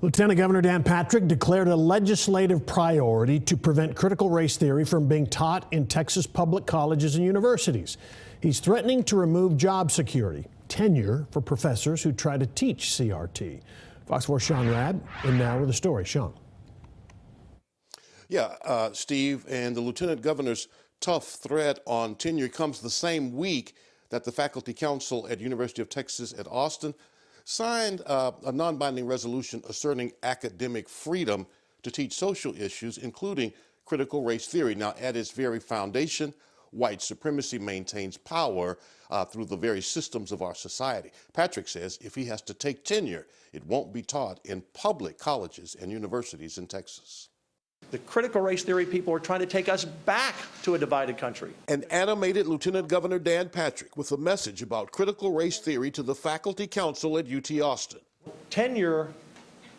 Lieutenant Governor Dan Patrick declared a legislative priority to prevent critical race theory from being taught in Texas public colleges and universities. He's threatening to remove job security, tenure for professors who try to teach CRT. Fox 4's Sean Rabb, and now with the story. Sean. Yeah, Steve, and the Lieutenant Governor's tough threat on tenure comes the same week that the Faculty Council at University of Texas at Austin signed a non-binding resolution asserting academic freedom to teach social issues, including critical race theory. Now, at its very foundation, white supremacy maintains power through the very systems of our society. Patrick says if he has to take tenure, it won't be taught in public colleges and universities in Texas. The critical race theory people are trying to take us back to a divided country. An animated Lieutenant Governor Dan Patrick with a message about critical race theory to the Faculty Council at UT Austin. Tenure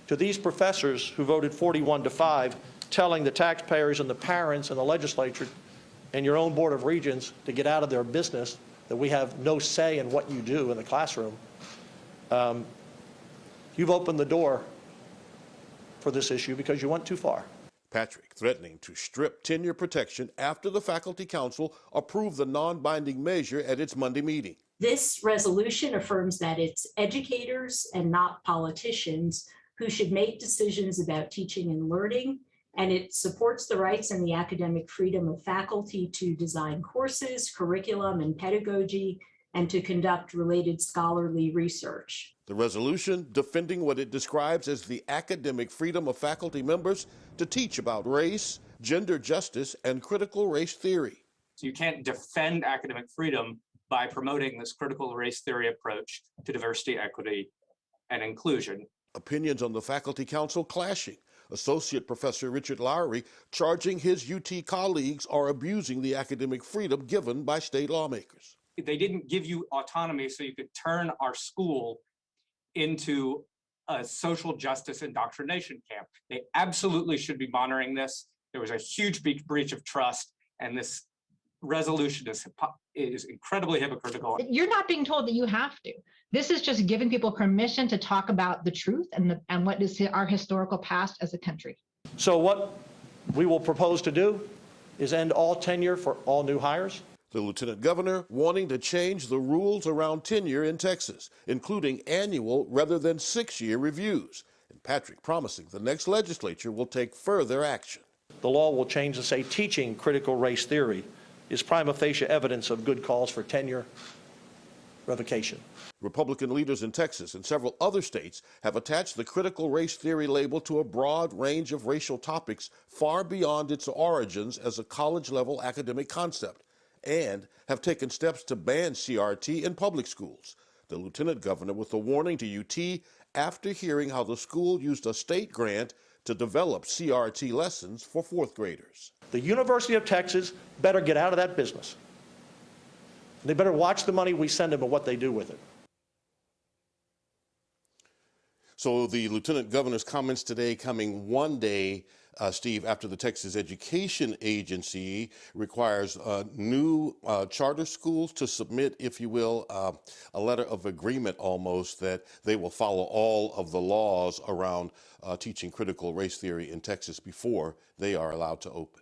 to these professors who voted 41-5, telling the taxpayers and the parents and the legislature and your own Board of Regents to get out of their business, that we have no say in what you do in the classroom. You've opened the door for this issue because you went too far. Patrick threatening to strip tenure protection after the Faculty Council approved the non-binding measure at its Monday meeting. This resolution affirms that it's educators and not politicians who should make decisions about teaching and learning, and it supports the rights and the academic freedom of faculty to design courses, curriculum, and pedagogy, and to conduct related scholarly research. The resolution defending what it describes as the academic freedom of faculty members to teach about race, gender justice, and critical race theory. So you can't defend academic freedom by promoting this critical race theory approach to diversity, equity, and inclusion. Opinions on the Faculty Council clashing. Associate Professor Richard Lowry charging his UT colleagues are abusing the academic freedom given by state lawmakers. They didn't give you autonomy so you could turn our school into a social justice indoctrination camp. They absolutely should be monitoring this. There was a huge breach of trust, and this resolution is incredibly hypocritical. You're not being told that you have to. This is just giving people permission to talk about the truth and what is our historical past as a country. So what we will propose to do is end all tenure for all new hires. The Lieutenant Governor wanting to change the rules around tenure in Texas, including annual rather than 6-year reviews. And Patrick promising the next legislature will take further action. The law will change to say teaching critical race theory is prima facie evidence of good cause for tenure revocation. Republican leaders in Texas and several other states have attached the critical race theory label to a broad range of racial topics far beyond its origins as a college-level academic concept, and have taken steps to ban CRT in public schools. The Lieutenant Governor with a warning to UT after hearing how the school used a state grant to develop CRT lessons for 4th graders. The University of Texas better get out of that business. They better watch the money we send them and what they do with it. So the Lieutenant Governor's comments today coming one day, Steve, after the Texas Education Agency requires new charter schools to submit, if you will, a letter of agreement almost that they will follow all of the laws around teaching critical race theory in Texas before they are allowed to open.